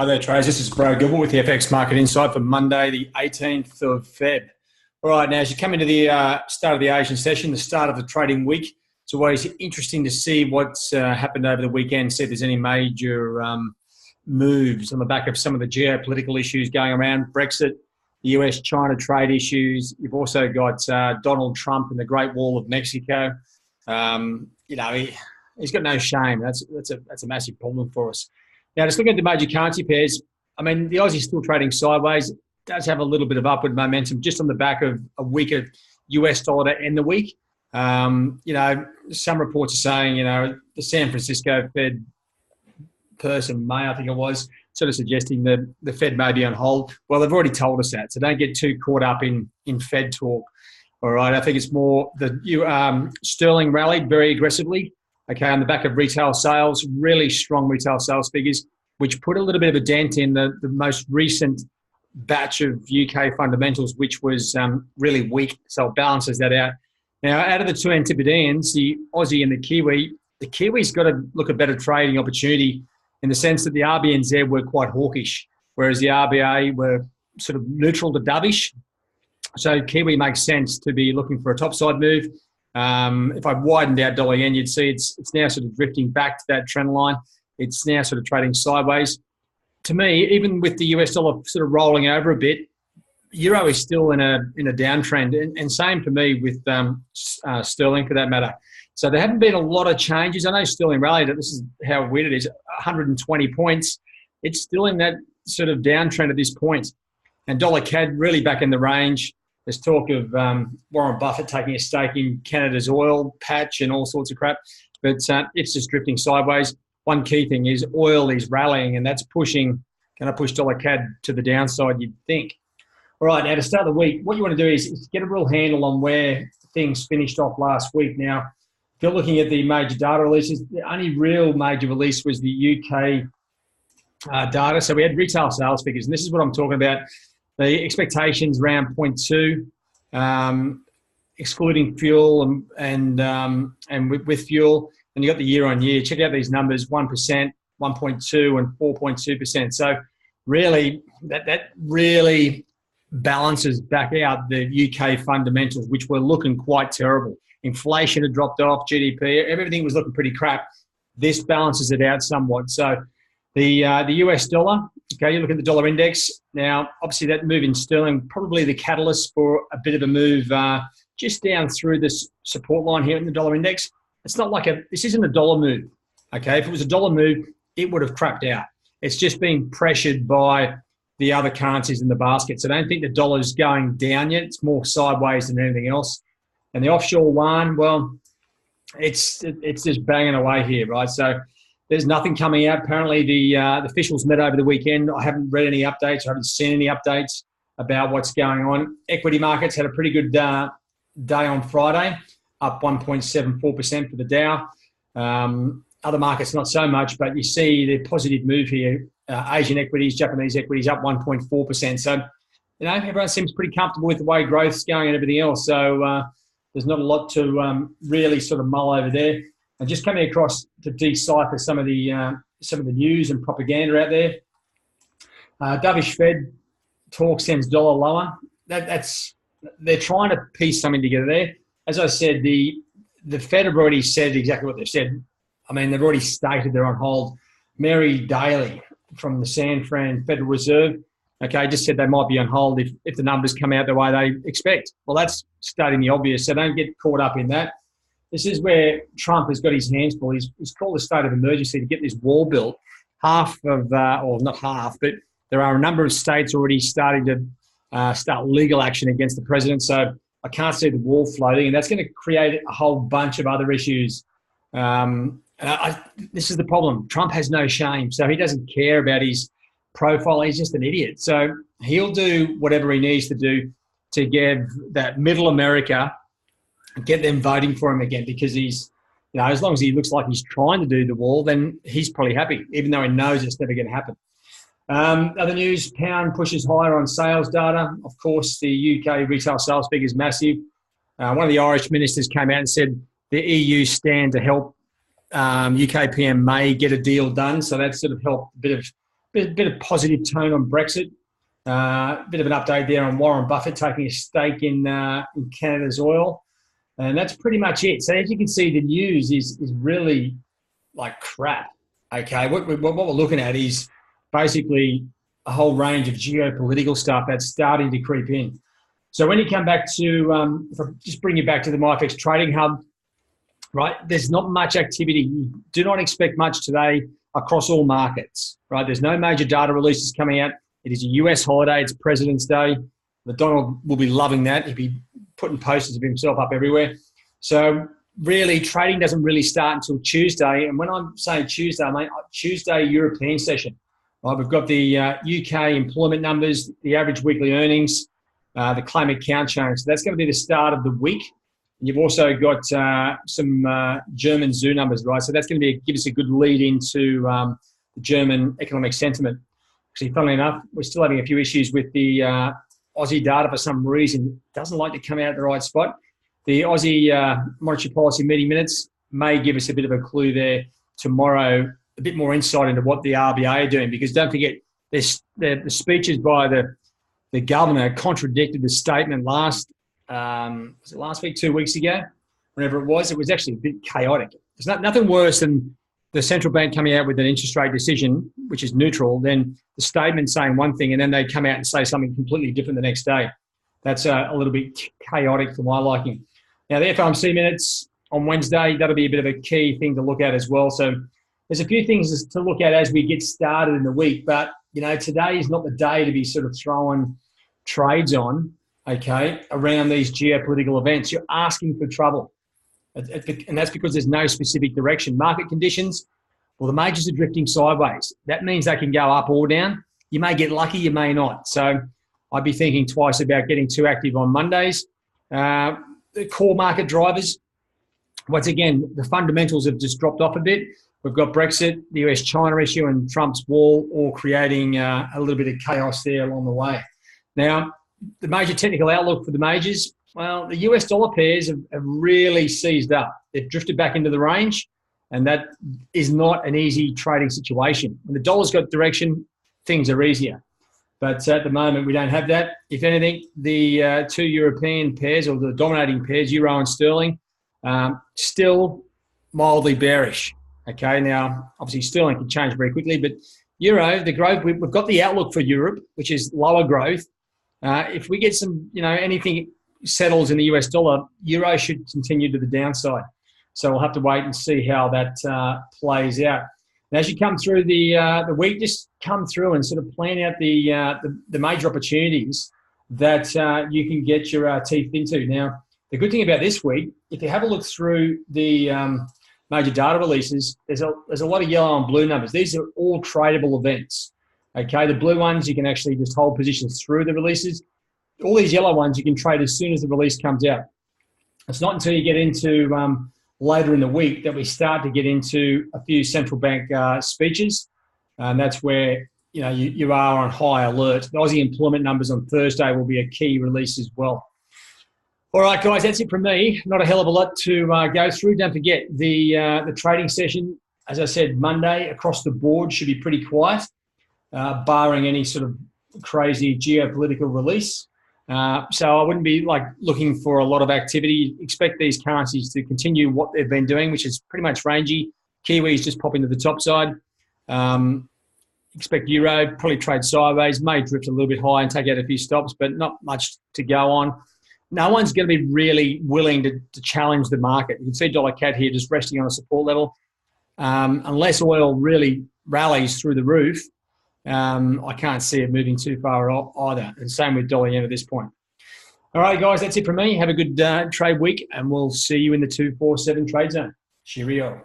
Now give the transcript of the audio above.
Hi there, traders. This is Bro Gilbert with the FX Market Insight for Monday, the 18th of Feb. All right, now as you come into the start of the Asian session, the start of the trading week, it's always interesting to see what's happened over the weekend, see if there's any major moves on the back of some of the geopolitical issues going around, Brexit, the US-China trade issues. You've also got Donald Trump and the Great Wall of Mexico. He's got no shame. That's a massive problem for us. Now, just looking at the major currency pairs, I mean, the Aussie's still trading sideways. It does have a little bit of upward momentum just on the back of a weaker US dollar to end the week. Some reports are saying, the San Francisco Fed person, May, I think it was, sort of suggesting that the Fed may be on hold. Well, they've already told us that, so don't get too caught up in Fed talk. All right, I think it's more the sterling rallied very aggressively. Okay, on the back of retail sales, really strong retail sales figures, which put a little bit of a dent in the most recent batch of UK fundamentals, which was really weak. So it balances that out. Now, out of the two Antipodeans, the Aussie and the Kiwi's got to look a better trading opportunity in the sense that the RBNZ were quite hawkish, whereas the RBA were sort of neutral to dovish. So Kiwi makes sense to be looking for a topside move. If I widened out dollar yen, you'd see it's now sort of drifting back to that trend line. It's now sort of trading sideways. To me, even with the US dollar sort of rolling over a bit, euro is still in a downtrend, and same for me with sterling for that matter. So there haven't been a lot of changes. I know sterling rallied. This is how weird it is. 120 points. It's still in that sort of downtrend at this point. And dollar CAD really back in the range. There's talk of Warren Buffett taking a stake in Canada's oil patch and all sorts of crap, but it's just drifting sideways. One key thing is oil is rallying, and that's going to push dollar CAD to the downside, you'd think. All right, now to start the week, what you want to do is get a real handle on where things finished off last week. Now, if you're looking at the major data releases, the only real major release was the UK data. So we had retail sales figures, and this is what I'm talking about. The expectations around 0.2, excluding fuel and with fuel. And you got the year on year. Check out these numbers: 1%, 1.2, and 4.2%. So really, that really balances back out the UK fundamentals, which were looking quite terrible. Inflation had dropped off, GDP, everything was looking pretty crap. This balances it out somewhat. So the US dollar. Okay, you look at the dollar index. Now, obviously that move in sterling, probably the catalyst for a bit of a move just down through this support line here in the dollar index. It's not like this isn't a dollar move. Okay, if it was a dollar move, it would have crapped out. It's just being pressured by the other currencies in the basket. So I don't think the dollar's going down yet. It's more sideways than anything else. And the offshore yuan, well, it's just banging away here, right? So there's nothing coming out. Apparently, the officials met over the weekend. I haven't read any updates. I haven't seen any updates about what's going on. Equity markets had a pretty good day on Friday, up 1.74% for the Dow. Other markets, not so much, but you see the positive move here. Asian equities, Japanese equities, up 1.4%. So, everyone seems pretty comfortable with the way growth's going and everything else. So there's not a lot to really sort of mull over there. And just coming across to decipher some of the news and propaganda out there. Dovish Fed talk sends dollar lower. They're trying to piece something together there. As I said, the Fed have already said exactly what they've said. I mean, they've already stated they're on hold. Mary Daly from the San Fran Federal Reserve, okay, just said they might be on hold if the numbers come out the way they expect. Well, that's stating the obvious, so don't get caught up in that. This is where Trump has got his hands full. He's called a state of emergency to get this wall built. Or not half, but there are a number of states already starting to start legal action against the president. So I can't see the wall floating, and that's going to create a whole bunch of other issues. This is the problem. Trump has no shame, so he doesn't care about his profile. He's just an idiot. So he'll do whatever he needs to do to give that middle America, get them voting for him again, because he's, as long as he looks like he's trying to do the wall, then he's probably happy, even though he knows it's never going to happen. Other news, pound pushes higher on sales data. Of course, the UK retail sales figure is massive. One of the Irish ministers came out and said the EU stand to help UK PM May get a deal done. So that's sort of helped a bit of bit of positive tone on Brexit. Bit of an update there on Warren Buffett taking a stake in Canada's oil. And that's pretty much it. So as you can see, the news is really like crap. Okay, what we're looking at is basically a whole range of geopolitical stuff that's starting to creep in. So when you come back to, if I just bring you back to the MyFX Trading Hub, right, there's not much activity. You do not expect much today across all markets, right? There's no major data releases coming out. It is a US holiday. It's President's Day. Donald will be loving that. He'll be putting posters of himself up everywhere. So really, trading doesn't really start until Tuesday. And when I'm saying Tuesday, I mean Tuesday European session. Right, we've got the UK employment numbers, the average weekly earnings, the claim account change. So that's going to be the start of the week. And you've also got some German zoo numbers, right? So that's going to give us a good lead into the German economic sentiment. Actually, funnily enough, we're still having a few issues with the Aussie data for some reason. It doesn't like to come out at the right spot. The Aussie monetary policy meeting minutes may give us a bit of a clue there tomorrow, a bit more insight into what the RBA are doing, because don't forget, the speeches by the governor contradicted the statement was it last week, 2 weeks ago, whenever it was actually a bit chaotic. There's nothing worse than the central bank coming out with an interest rate decision, which is neutral, then the statement saying one thing and then they come out and say something completely different the next day. That's a little bit chaotic for my liking. Now, the FOMC minutes on Wednesday, that'll be a bit of a key thing to look at as well. So there's a few things to look at as we get started in the week, but, you know, today is not the day to be sort of throwing trades on, okay, around these geopolitical events. You're asking for trouble. And that's because there's no specific direction. Market conditions, well, the majors are drifting sideways. That means they can go up or down. You may get lucky, you may not. So I'd be thinking twice about getting too active on Mondays. The core market drivers, once again, the fundamentals have just dropped off a bit. We've got Brexit, the US-China issue, and Trump's wall all creating a little bit of chaos there along the way. Now, the major technical outlook for the majors, well, the US dollar pairs have really seized up. They've drifted back into the range, and that is not an easy trading situation. When the dollar's got direction, things are easier. But at the moment, we don't have that. If anything, the two European pairs, or the dominating pairs, euro and sterling, still mildly bearish. Okay, now, obviously, sterling can change very quickly, but euro, the growth, we've got the outlook for Europe, which is lower growth. If we get some, anything settles in the US dollar, euro should continue to the downside. So we'll have to wait and see how that plays out. And as you come through the week, just come through and sort of plan out the major opportunities that you can get your teeth into. Now, the good thing about this week, if you have a look through the major data releases, there's a lot of yellow and blue numbers. These are all tradable events. Okay, the blue ones, you can actually just hold positions through the releases. All these yellow ones, you can trade as soon as the release comes out. It's not until you get into later in the week that we start to get into a few central bank speeches. And that's where, you are on high alert. The Aussie employment numbers on Thursday will be a key release as well. All right, guys, that's it from me. Not a hell of a lot to go through. Don't forget, the trading session, as I said, Monday across the board should be pretty quiet, barring any sort of crazy geopolitical release. So I wouldn't be looking for a lot of activity. Expect these currencies to continue what they've been doing, which is pretty much rangy. Kiwis just popping to the top side. Expect euro, probably trade sideways, may drift a little bit high and take out a few stops, but not much to go on. No one's going to be really willing to challenge the market. You can see dollar CAD here just resting on a support level. Unless oil really rallies through the roof, I can't see it moving too far either. And same with dollar yen at this point. All right, guys, that's it from me. Have a good trade week, and we'll see you in the 247 trade zone. Cheerio.